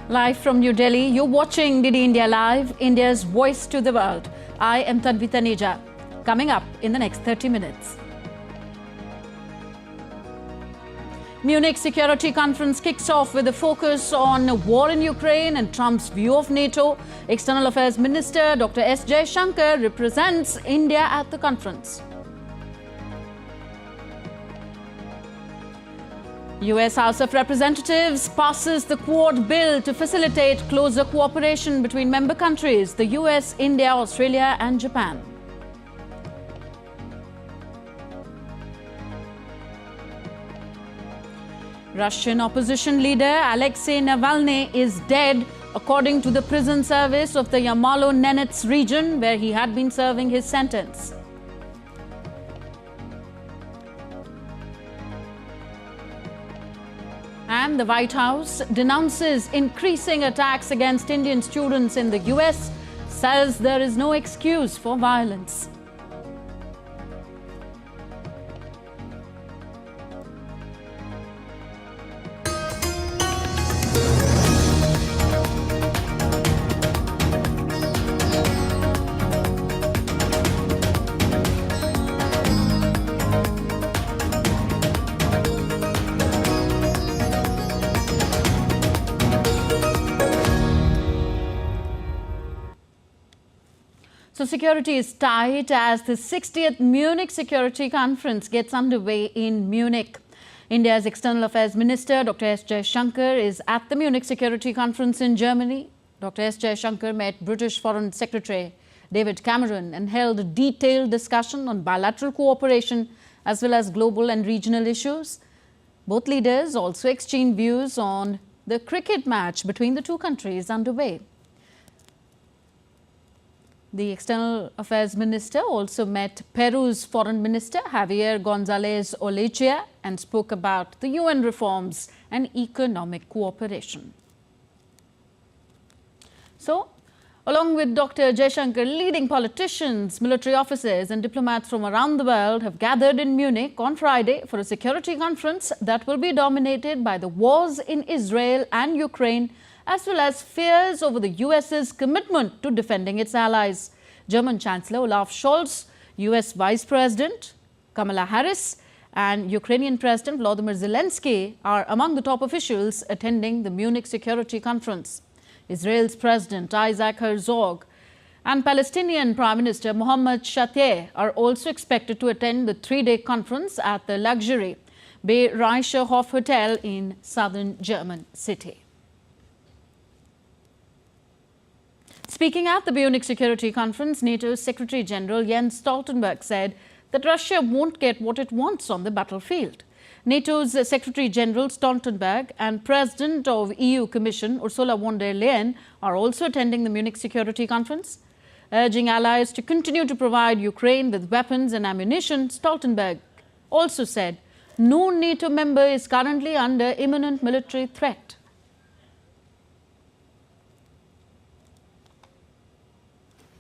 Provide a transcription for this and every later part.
Live from New Delhi, you're watching DD India Live, India's voice to the world. I am Tanvi Taneja. Coming up in the next 30 minutes. Munich Security Conference kicks off with a focus on war in Ukraine and Trump's view of NATO. External Affairs Minister Dr. S. Jaishankar represents India at the conference. US House of Representatives passes the Quad bill to facilitate closer cooperation between member countries, the US, India, Australia and Japan. Russian opposition leader Alexei Navalny is dead, according to the prison service of the Yarmalo-Nenets region, where he had been serving his sentence. And the White House denounces increasing attacks against Indian students in the US, says there is no excuse for violence. So security is tight as the 60th Munich Security Conference gets underway in Munich. India's External Affairs Minister Dr. S. Jaishankar is at the Munich Security Conference in Germany. Dr. S. Jaishankar met British Foreign Secretary David Cameron and held a detailed discussion on bilateral cooperation as well as global and regional issues. Both leaders also exchanged views on the cricket match between the two countries underway. The External Affairs Minister also met Peru's Foreign Minister Javier González Olechea and spoke about the UN reforms and economic cooperation. So, along with Dr. Jaishankar, leading politicians, military officers and diplomats from around the world have gathered in Munich on Friday for a security conference that will be dominated by the wars in Israel and Ukraine, as well as fears over the US's commitment to defending its allies. German Chancellor Olaf Scholz, US Vice President Kamala Harris and Ukrainian President Volodymyr Zelensky are among the top officials attending the Munich Security Conference. Israel's President Isaac Herzog and Palestinian Prime Minister Mohammad Shtayyeh are also expected to attend the three-day conference at the luxury Bayreuther Hof Hotel in southern German city. Speaking at the Munich Security Conference, NATO's Secretary General Jens Stoltenberg said that Russia won't get what it wants on the battlefield. NATO's Secretary General Stoltenberg and President of EU Commission Ursula von der Leyen are also attending the Munich Security Conference. Urging allies to continue to provide Ukraine with weapons and ammunition, Stoltenberg also said no NATO member is currently under imminent military threat.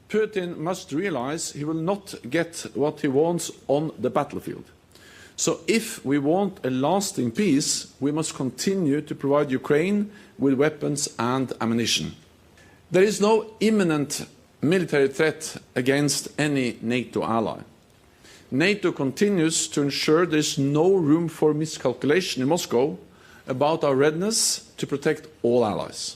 Putin must realize he will not get what he wants on the battlefield. So if we want a lasting peace, we must continue to provide Ukraine with weapons and ammunition. There is no imminent military threat against any NATO ally. NATO continues to ensure there is no room for miscalculation in Moscow about our readiness to protect all allies.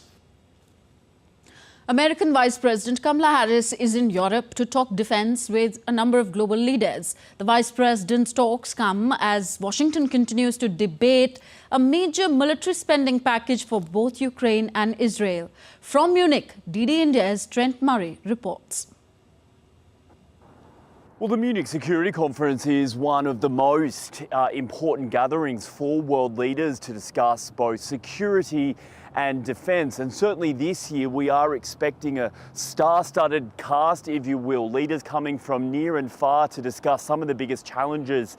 American Vice President Kamala Harris is in Europe to talk defense with a number of global leaders. The Vice President's talks come as Washington continues to debate a major military spending package for both Ukraine and Israel. From Munich, DD India's Trent Murray reports. Well, the Munich Security Conference is one of the most important gatherings for world leaders to discuss both security and defence. And certainly this year we are expecting a star-studded cast, if you will, leaders coming from near and far to discuss some of the biggest challenges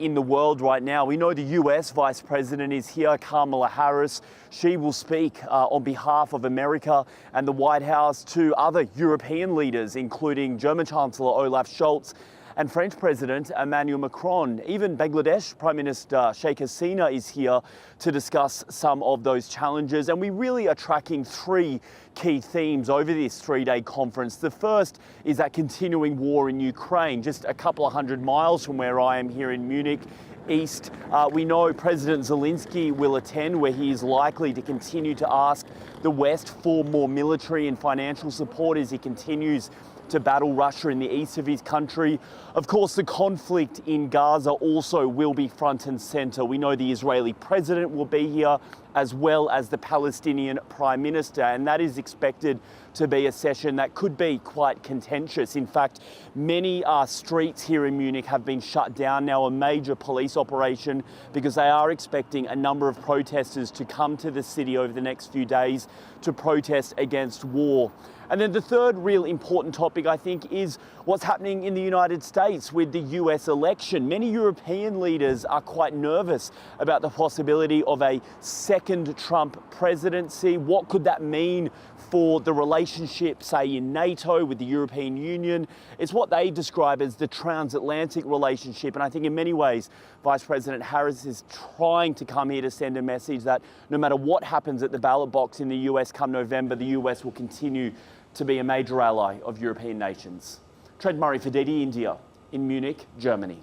in the world right now. We know the US Vice President is here, Kamala Harris. She will speak on behalf of America and the White House to other European leaders, including German Chancellor Olaf Scholz and French President Emmanuel Macron. Even Bangladesh Prime Minister Sheikh Hasina is here to discuss some of those challenges. And we really are tracking three key themes over this three-day conference. The first is that continuing war in Ukraine, just a couple of hundred miles from where I am here in Munich East. We know President Zelensky will attend, where he is likely to continue to ask the West for more military and financial support as he continues to battle Russia in the east of his country. Of course, the conflict in Gaza also will be front and center. We know the Israeli president will be here, as well as the Palestinian Prime Minister, and that is expected to be a session that could be quite contentious. In fact, many streets here in Munich have been shut down now, a major police operation, because they are expecting a number of protesters to come to the city over the next few days to protest against war. And then the third real important topic, I think, is what's happening in the United States with the US election. Many European leaders are quite nervous about the possibility of a second Trump presidency. What could that mean for the relationship, say, in NATO with the European Union? It's what they describe as the transatlantic relationship. And I think in many ways, Vice President Harris is trying to come here to send a message that no matter what happens at the ballot box in the US come November, the US will continue to be a major ally of European nations. Trent Murray for DD India in Munich, Germany.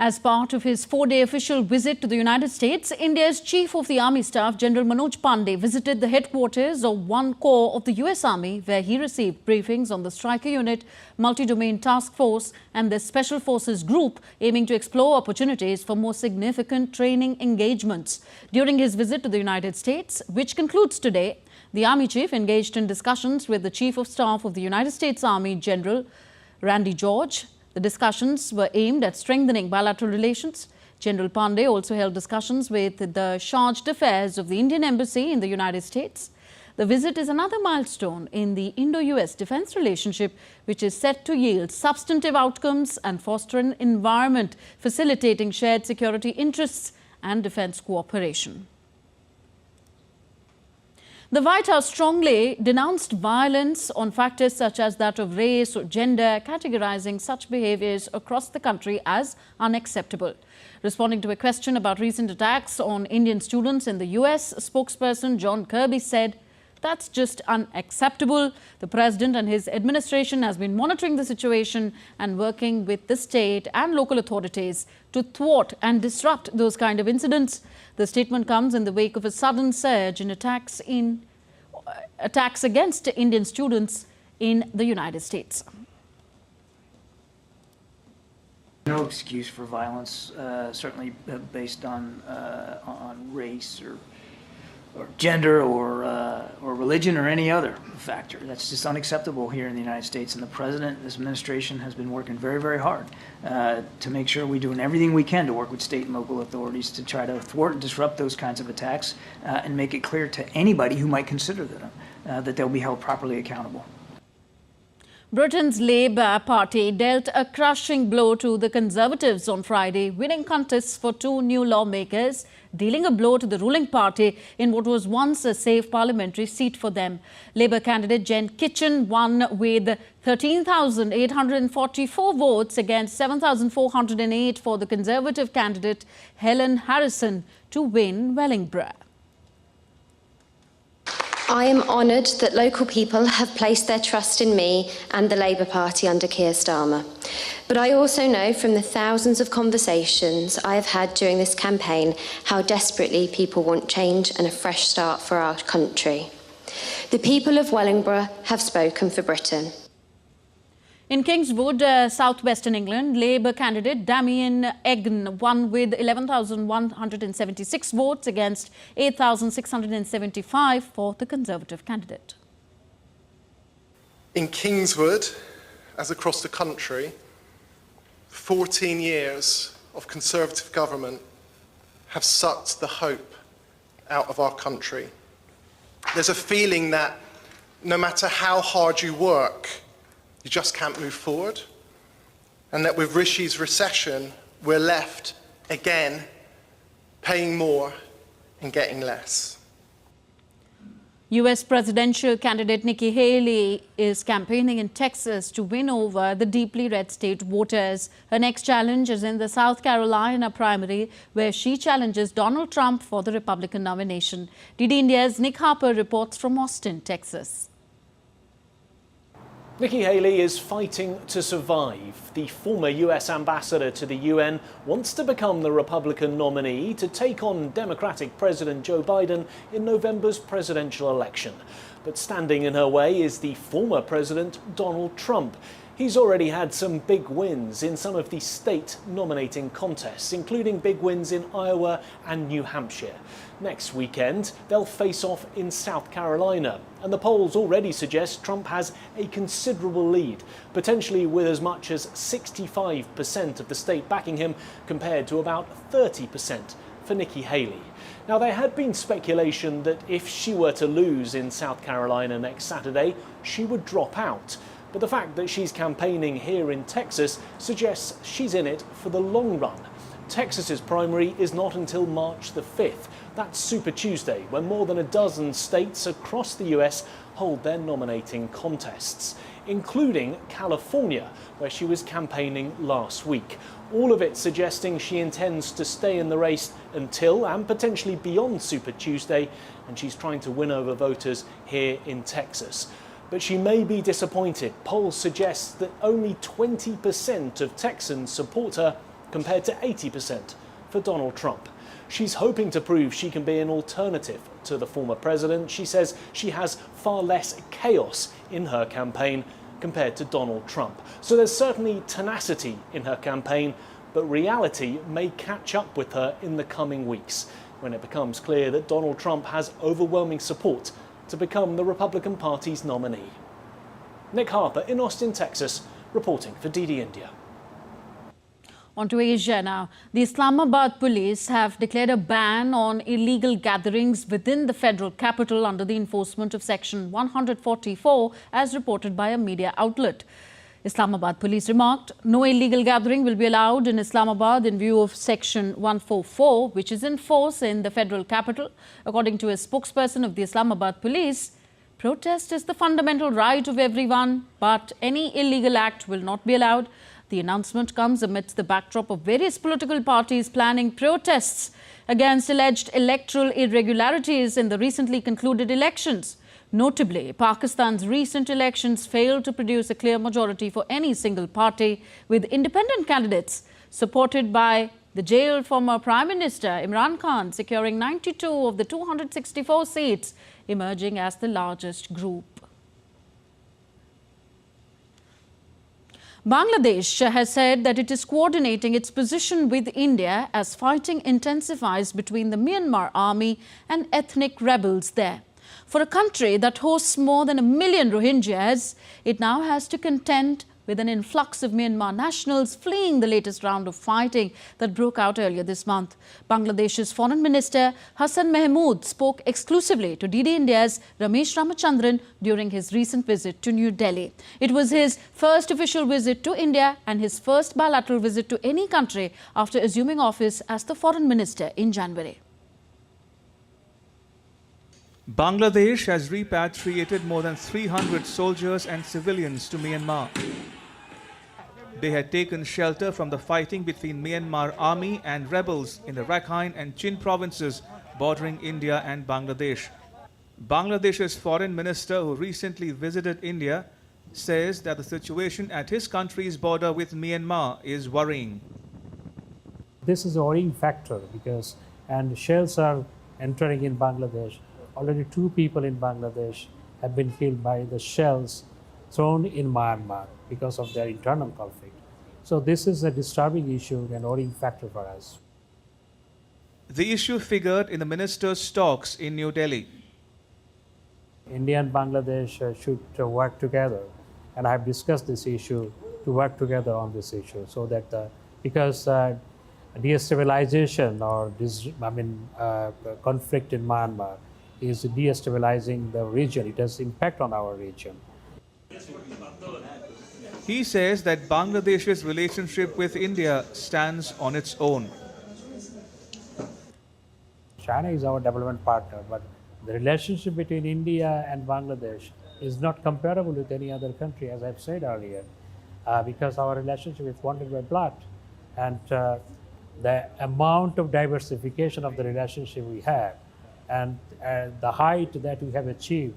As part of his 4-day official visit to the United States, India's Chief of the Army Staff, General Manoj Pandey, visited the headquarters of one corps of the US Army, where he received briefings on the Striker Unit, Multi-Domain Task Force and the Special Forces Group, aiming to explore opportunities for more significant training engagements. During his visit to the United States, which concludes today, the Army Chief engaged in discussions with the Chief of Staff of the United States Army, General Randy George. The discussions were aimed at strengthening bilateral relations. General Pandey also held discussions with the chargé d'affaires of the Indian Embassy in the United States. The visit is another milestone in the Indo-US defence relationship, which is set to yield substantive outcomes and foster an environment facilitating shared security interests and defence cooperation. The White House strongly denounced violence on factors such as that of race or gender, categorizing such behaviors across the country as unacceptable. Responding to a question about recent attacks on Indian students in the US, spokesperson John Kirby said, "That's just unacceptable. The president and his administration has been monitoring the situation and working with the state and local authorities to thwart and disrupt those kind of incidents." The statement comes in the wake of a sudden surge in attacks against Indian students in the United States. No excuse for violence, certainly based on race or gender or religion or any other factor. That's just unacceptable here in the United States. And the president, this administration, has been working very, very hard to make sure we're doing everything we can to work with state and local authorities to try to thwart and disrupt those kinds of attacks and make it clear to anybody who might consider them that they'll be held properly accountable. Britain's Labour Party dealt a crushing blow to the Conservatives on Friday, winning contests for two new lawmakers, dealing a blow to the ruling party in what was once a safe parliamentary seat for them. Labour candidate Jen Kitchen won with 13,844 votes against 7,408 for the Conservative candidate Helen Harrison to win Wellingborough. I am honoured that local people have placed their trust in me and the Labour Party under Keir Starmer. But I also know from the thousands of conversations I have had during this campaign how desperately people want change and a fresh start for our country. The people of Wellingborough have spoken for Britain. In Kingswood, southwestern England, Labour candidate Damien Eggen won with 11,176 votes against 8,675 for the Conservative candidate. In Kingswood, as across the country, 14 years of Conservative government have sucked the hope out of our country. There's a feeling that no matter how hard you work, you just can't move forward, and that with Rishi's recession, we're left, again, paying more and getting less. U.S. presidential candidate Nikki Haley is campaigning in Texas to win over the deeply red state voters. Her next challenge is in the South Carolina primary, where she challenges Donald Trump for the Republican nomination. DD India's Nick Harper reports from Austin, Texas. Nikki Haley is fighting to survive. The former US ambassador to the UN wants to become the Republican nominee to take on Democratic President Joe Biden in November's presidential election. But standing in her way is the former President Donald Trump. He's already had some big wins in some of the state nominating contests, including big wins in Iowa and New Hampshire. Next weekend, they'll face off in South Carolina, and the polls already suggest Trump has a considerable lead, potentially with as much as 65% of the state backing him, compared to about 30% for Nikki Haley. Now, there had been speculation that if she were to lose in South Carolina next Saturday, she would drop out. But the fact that she's campaigning here in Texas suggests she's in it for the long run. Texas's primary is not until March the 5th. That's Super Tuesday, when more than a dozen states across the US hold their nominating contests, including California, where she was campaigning last week. All of it suggesting she intends to stay in the race until and potentially beyond Super Tuesday, and she's trying to win over voters here in Texas. But she may be disappointed. Polls suggest that only 20% of Texans support her, compared to 80% for Donald Trump. She's hoping to prove she can be an alternative to the former president. She says she has far less chaos in her campaign compared to Donald Trump. So there's certainly tenacity in her campaign, but reality may catch up with her in the coming weeks, when it becomes clear that Donald Trump has overwhelming support to become the Republican Party's nominee. Nick Harper in Austin, Texas, reporting for DD India. On to Asia now. The Islamabad police have declared a ban on illegal gatherings within the federal capital under the enforcement of Section 144, as reported by a media outlet. Islamabad police remarked, no illegal gathering will be allowed in Islamabad in view of Section 144, which is in force in the federal capital. According to a spokesperson of the Islamabad police, protest is the fundamental right of everyone, but any illegal act will not be allowed. The announcement comes amidst the backdrop of various political parties planning protests against alleged electoral irregularities in the recently concluded elections. Notably, Pakistan's recent elections failed to produce a clear majority for any single party, with independent candidates supported by the jailed former Prime Minister Imran Khan securing 92 of the 264 seats, emerging as the largest group. Bangladesh has said that it is coordinating its position with India as fighting intensifies between the Myanmar army and ethnic rebels there. For a country that hosts more than 1 million Rohingyas, it now has to contend with an influx of Myanmar nationals fleeing the latest round of fighting that broke out earlier this month. Bangladesh's Foreign Minister Hassan Mahmood spoke exclusively to DD India's Ramesh Ramachandran during his recent visit to New Delhi. It was his first official visit to India and his first bilateral visit to any country after assuming office as the Foreign Minister in January. Bangladesh has repatriated more than 300 soldiers and civilians to Myanmar. They had taken shelter from the fighting between Myanmar army and rebels in the Rakhine and Chin provinces bordering India and Bangladesh. Bangladesh's foreign minister, who recently visited India, says that the situation at his country's border with Myanmar is worrying. This is a worrying factor because, and shells are entering in Bangladesh. Already 2 people in Bangladesh have been killed by the shells thrown in Myanmar because of their internal conflict. So this is a disturbing issue and worrying factor for us. The issue figured in the minister's talks in New Delhi. India and Bangladesh should work together, and I have discussed this issue to work together on this issue so that because destabilization or conflict in Myanmar is destabilizing the region. It has impact on our region. He says that Bangladesh's relationship with India stands on its own. China is our development partner, but The relationship between India and Bangladesh is not comparable with any other country, as I've said earlier, because our relationship is bonded by blood. And the amount of diversification of the relationship we have and the height that we have achieved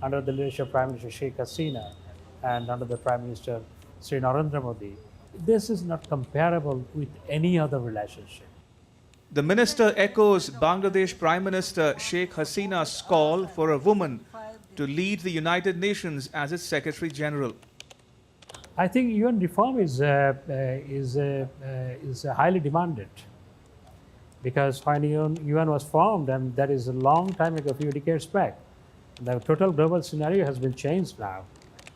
under the leadership of Prime Minister Sheikh Hasina and under the Prime Minister Sri Narendra Modi, this is not comparable with any other relationship. The minister echoes Bangladesh Prime Minister Sheikh Hasina's call for a woman to lead the United Nations as its Secretary General. I think UN reform is highly demanded, because when UN was formed, and that is a long time ago, a few decades back, the total global scenario has been changed now.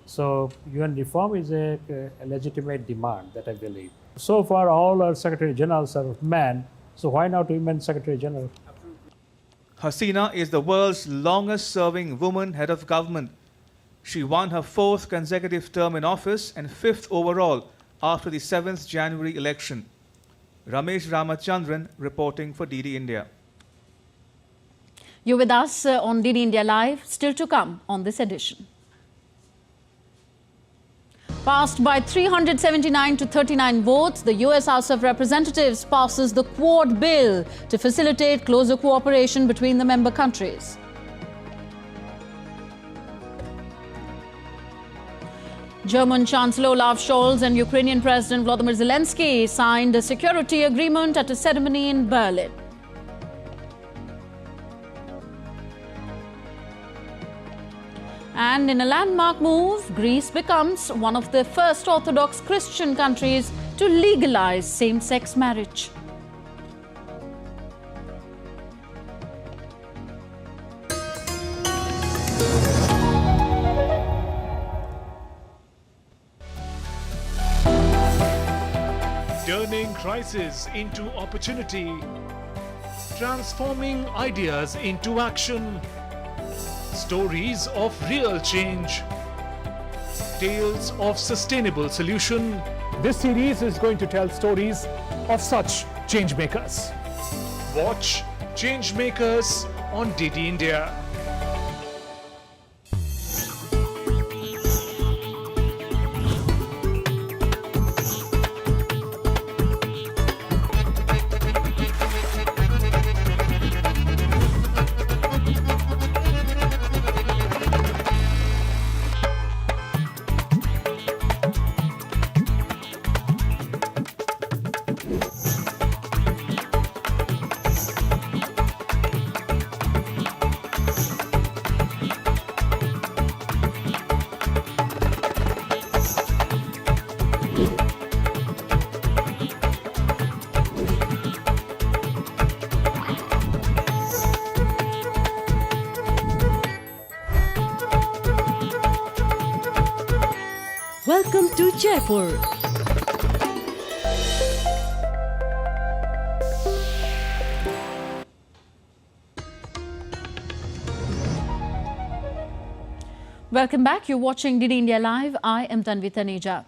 So UN reform is a legitimate demand that I believe. So far, all our Secretary Generals are men, so why not women Secretary General? Hasina is the world's longest-serving woman head of government. She won her 4th consecutive term in office and 5th overall after the 7th January election. Ramesh Ramachandran reporting for DD India. You're with us on DD India Live, still to come on this edition. Passed by 379 to 39 votes, the US House of Representatives passes the Quad Bill to facilitate closer cooperation between the member countries. German Chancellor Olaf Scholz and Ukrainian President Volodymyr Zelensky signed a security agreement at a ceremony in Berlin. And in a landmark move, Greece becomes one of the first Orthodox Christian countries to legalize same-sex marriage. Turning crisis into opportunity, transforming ideas into action. Stories of real change, tales of sustainable solution. This series is going to tell stories of such changemakers. Watch Changemakers on DD India. Welcome to Jaipur. Welcome back. You're watching DD India Live. I am Tanvi Taneja.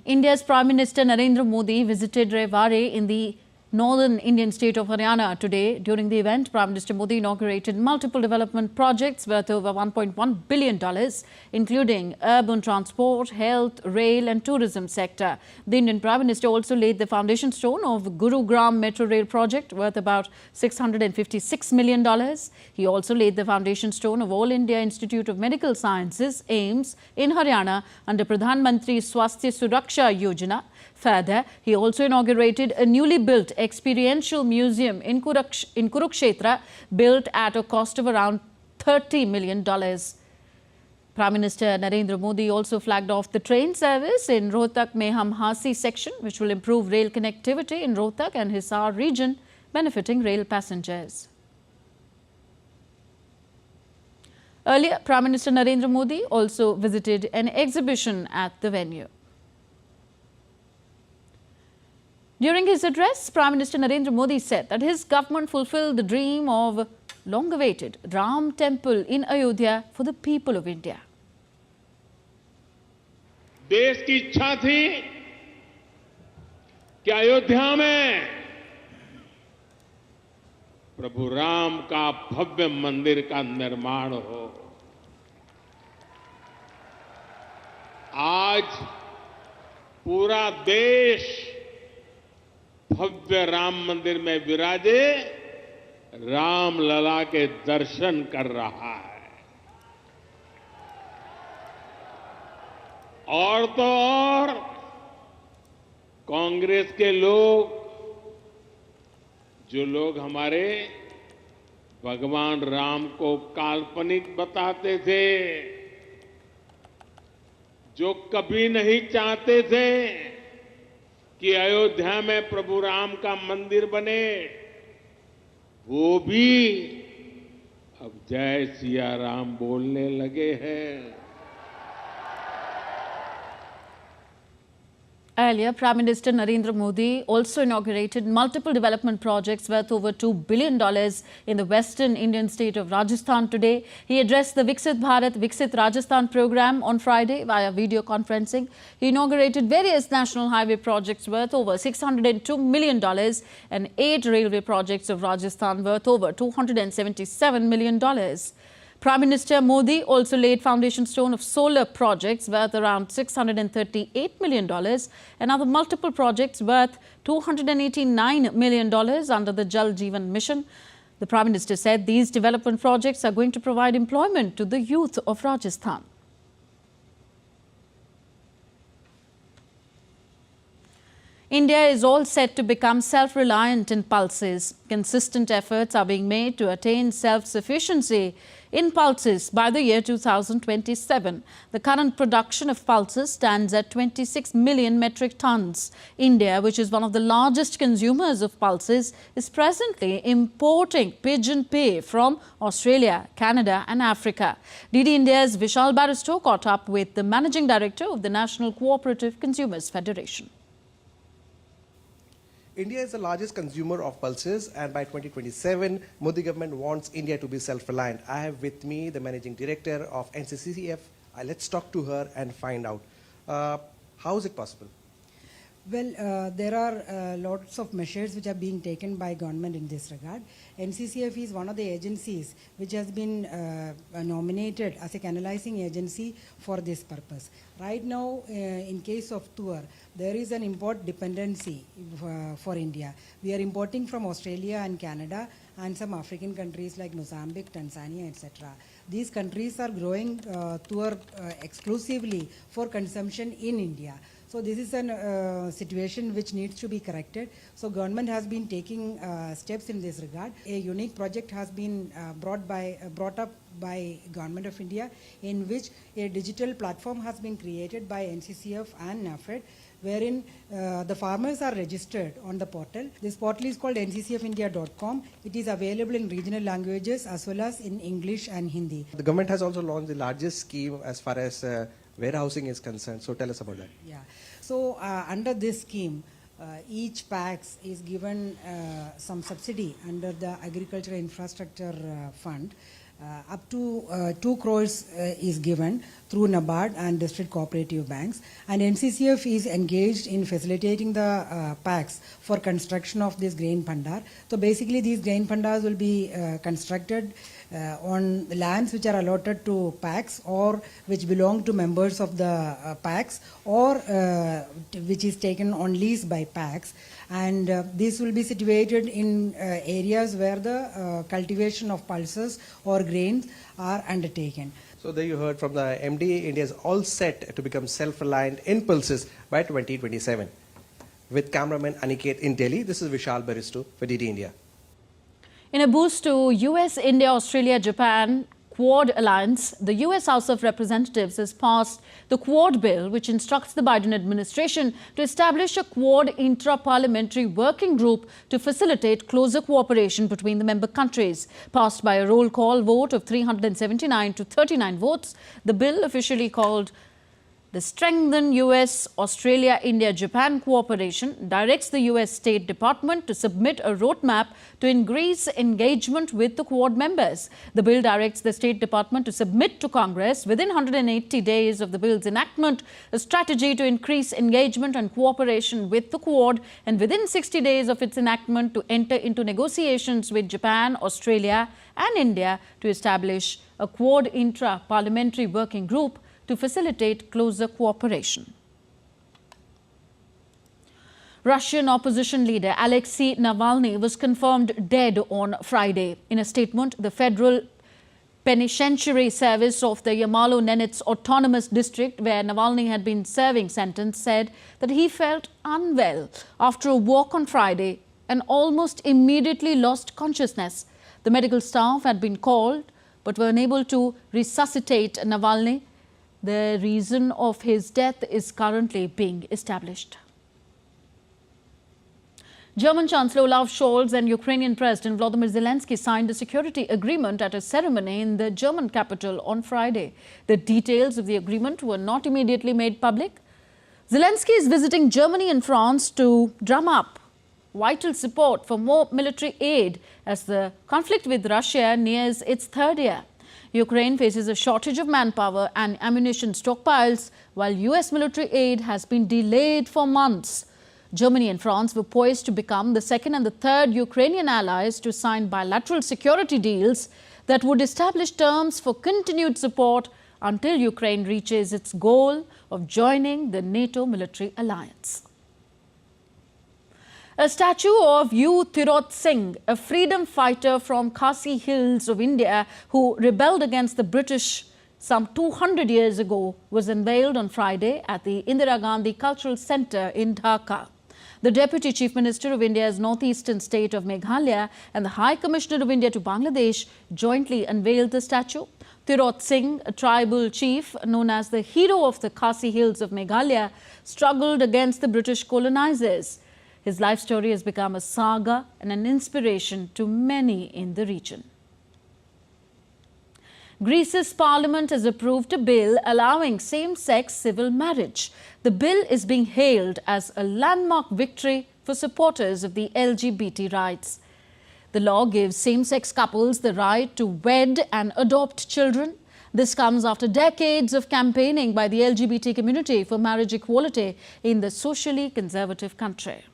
India's Prime Minister Narendra Modi visited Rewari in the northern Indian state of Haryana today. During the event, Prime Minister Modi inaugurated multiple development projects worth over $1.1 billion, including urban transport, health, rail and tourism sector. The Indian Prime Minister also laid the foundation stone of Gurugram Metro Rail project worth about $656 million. He also laid the foundation stone of All India Institute of Medical Sciences, AIIMS, in Haryana under Pradhan Mantri Swasthya Suraksha Yojana. Further, he also inaugurated a newly built experiential museum in Kurukshetra, built at a cost of around $30 million. Prime Minister Narendra Modi also flagged off the train service in Rohtak-Meham-Hasi section, which will improve rail connectivity in Rohtak and Hisar region, benefiting rail passengers. Earlier, Prime Minister Narendra Modi also visited an exhibition at the venue. During his address, Prime Minister Narendra Modi said that his government fulfilled the dream of long-awaited Ram Temple in Ayodhya for the people of India. देश की इच्छा थी कि अयोध्या में प्रभु राम का भव्य मंदिर का निर्माण हो। आज पूरा देश भव्य राम मंदिर में विराजे रामलला के दर्शन कर रहा है। और तो और कांग्रेस के लोग, जो लोग हमारे भगवान राम को काल्पनिक बताते थे, जो कभी नहीं चाहते थे कि अयोध्या में प्रभु राम का मंदिर बने, वो भी अब जय सिया राम बोलने लगे हैं। Earlier, Prime Minister Narendra Modi also inaugurated multiple development projects worth over $2 billion in the western Indian state of Rajasthan today. He addressed the Viksit Bharat, Viksit Rajasthan program on Friday via video conferencing. He inaugurated various national highway projects worth over $602 million and 8 railway projects of Rajasthan worth over $277 million. Prime Minister Modi also laid foundation stone of solar projects worth around $638 million and other multiple projects worth $289 million under the Jal Jeevan Mission. The Prime Minister said these development projects are going to provide employment to the youth of Rajasthan. India is all set to become self-reliant in pulses. Consistent efforts are being made to attain self-sufficiency in pulses by the year 2027. The current production of pulses stands at 26 million metric tons. India, which is one of the largest consumers of pulses, is presently importing pigeon pea from Australia, Canada and Africa. DD India's Vishal Baristo caught up with the Managing Director of the National Cooperative Consumers Federation. India is the largest consumer of pulses, and by 2027, Modi government wants India to be self-reliant. I have with me the Managing Director of NCCF. Let's talk to her and find out. How is it possible? Well, there are lots of measures which are being taken by government in this regard. NCCF is one of the agencies which has been nominated as a canalizing agency for this purpose. Right now, in case of tuar, there is an import dependency for India. We are importing from Australia and Canada and some African countries like Mozambique, Tanzania, etc. These countries are growing tuar exclusively for consumption in India. So this is a situation which needs to be corrected. So government has been taking steps in this regard. A unique project has been brought up by Government of India, in which a digital platform has been created by NCCF and NAFED, wherein the farmers are registered on the portal. This portal is called nccfindia.com. It is available in regional languages as well as in English and Hindi. The government has also launched the largest scheme as far as warehousing is concerned. So tell us about that. Yeah. So under this scheme, each PAX is given some subsidy under the Agricultural Infrastructure Fund. Up to 2 crores is given through NABARD and district cooperative banks, and NCCF is engaged in facilitating the PACs for construction of this grain pandar. So basically these grain pandars will be constructed on lands which are allotted to PACs or which belong to members of the PACs or which is taken on lease by PACs, and these will be situated in areas where the cultivation of pulses or grains are undertaken. So there you heard from the MD, India is all set to become self-reliant in pulses by 2027. With cameraman Aniket in Delhi, this is Vishal Baristo for DD India. In a boost to US, India, Australia, Japan Quad alliance, the US House of Representatives has passed the Quad bill, which instructs the Biden administration to establish a Quad intra-parliamentary working group to facilitate closer cooperation between the member countries. Passed by a roll call vote of 379 to 39 votes, the bill, officially called The strengthened US, Australia, India, Japan cooperation directs the US State Department to submit a roadmap to increase engagement with the Quad members. The bill directs the State Department to submit to Congress within 180 days of the bill's enactment a strategy to increase engagement and cooperation with the Quad, and within 60 days of its enactment to enter into negotiations with Japan, Australia and India to establish a Quad intra-parliamentary working group to facilitate closer cooperation. Russian opposition leader Alexei Navalny was confirmed dead on Friday. In a statement, the Federal Penitentiary Service of the Yamalo-Nenets Autonomous District, where Navalny had been serving sentence, said that he felt unwell after a walk on Friday and almost immediately lost consciousness. The medical staff had been called but were unable to resuscitate Navalny. The reason of his death is currently being established. German Chancellor Olaf Scholz and Ukrainian President Volodymyr Zelensky signed a security agreement at a ceremony in the German capital on Friday. The details of the agreement were not immediately made public. Zelensky is visiting Germany and France to drum up vital support for more military aid as the conflict with Russia nears its third year. Ukraine faces a shortage of manpower and ammunition stockpiles, while US military aid has been delayed for months. Germany and France were poised to become the second and the third Ukrainian allies to sign bilateral security deals that would establish terms for continued support until Ukraine reaches its goal of joining the NATO military alliance. A statue of U. Tirot Singh, a freedom fighter from Khasi Hills of India who rebelled against the British some 200 years ago, was unveiled on Friday at the Indira Gandhi Cultural Centre in Dhaka. The Deputy Chief Minister of India's northeastern state of Meghalaya and the High Commissioner of India to Bangladesh jointly unveiled the statue. Tirot Singh, a tribal chief known as the hero of the Khasi Hills of Meghalaya, struggled against the British colonizers. His life story has become a saga and an inspiration to many in the region. Greece's parliament has approved a bill allowing same-sex civil marriage. The bill is being hailed as a landmark victory for supporters of the LGBT rights. The law gives same-sex couples the right to wed and adopt children. This comes after decades of campaigning by the LGBT community for marriage equality in the socially conservative country.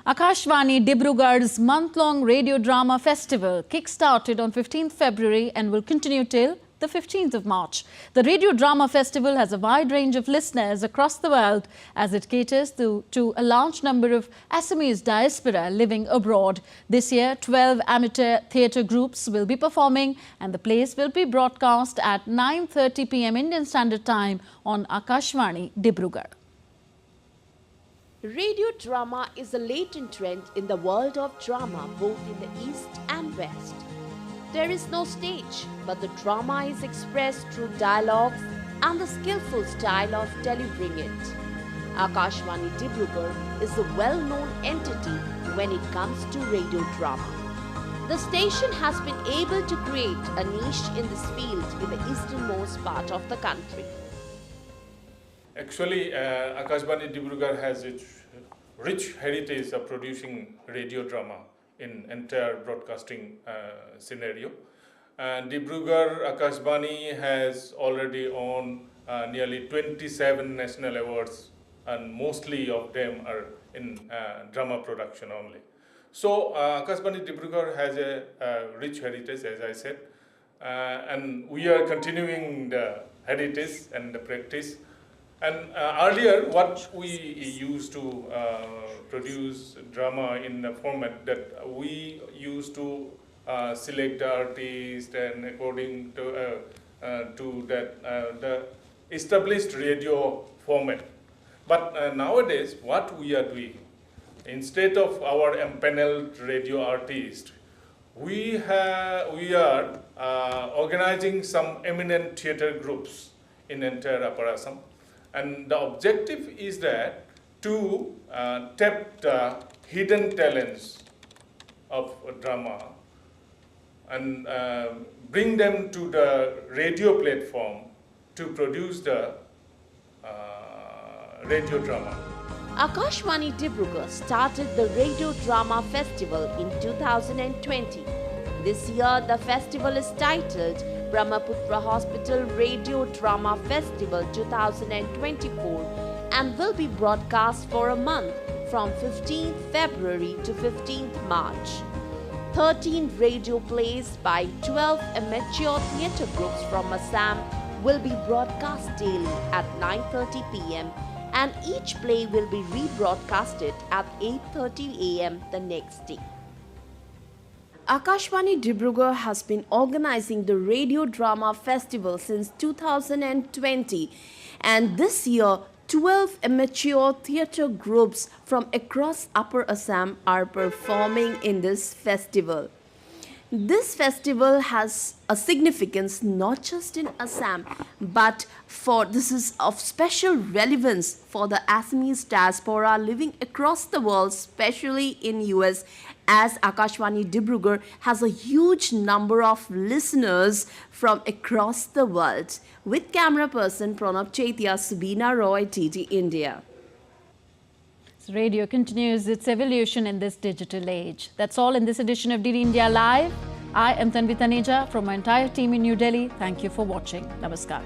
Akashvani Dibrugarh's month-long radio drama festival kick-started on 15th February and will continue till the 15th of March. The radio drama festival has a wide range of listeners across the world as it caters to a large number of Assamese diaspora living abroad. This year, 12 amateur theatre groups will be performing and the plays will be broadcast at 9:30 p.m. Indian Standard Time on Akashvani Dibrugarh. Radio drama is a latent trend in the world of drama, both in the East and West. There is no stage, but the drama is expressed through dialogues and the skillful style of delivering it. Akashvani Dibrugarh is a well-known entity when it comes to radio drama. The station has been able to create a niche in this field in the easternmost part of the country. Actually, Akashvani Dibrugarh has its rich heritage of producing radio drama in entire broadcasting scenario. And Dibrugarh Akashvani has already won nearly 27 national awards, and mostly of them are in drama production only. So Akashvani Dibrugarh has a rich heritage, as I said, and we are continuing the heritage and the practice. And earlier, what we used to produce drama in the format that we used to select the artist and according to that the established radio format. But nowadays, what we are doing, instead of our empaneled radio artist, we are organizing some eminent theatre groups in entire Upper Assam. And the objective is that to tap the hidden talents of drama and bring them to the radio platform to produce the radio drama. Akashvani Dibrugarh started the Radio Drama Festival in 2020. This year, the festival is titled Brahmaputra Hospital Radio Drama Festival 2024 and will be broadcast for a month from 15th February to 15th March. 13 radio plays by 12 amateur theatre groups from Assam will be broadcast daily at 9:30 p.m. and each play will be rebroadcasted at 8:30 a.m. the next day. Akashvani Dibrugarh has been organizing the Radio Drama Festival since 2020, and this year 12 amateur theatre groups from across Upper Assam are performing in this festival. This festival has a significance not just in Assam, but this is of special relevance for the Assamese diaspora living across the world, especially in US, as Akashvani Dibrugarh has a huge number of listeners from across the world. With camera person Pranab Chaitya, Subina Roy, TT India. Radio continues its evolution in this digital age. That's all in this edition of DD India Live. I am Tanvi Taneja from my entire team in New Delhi. Thank you for watching. Namaskar.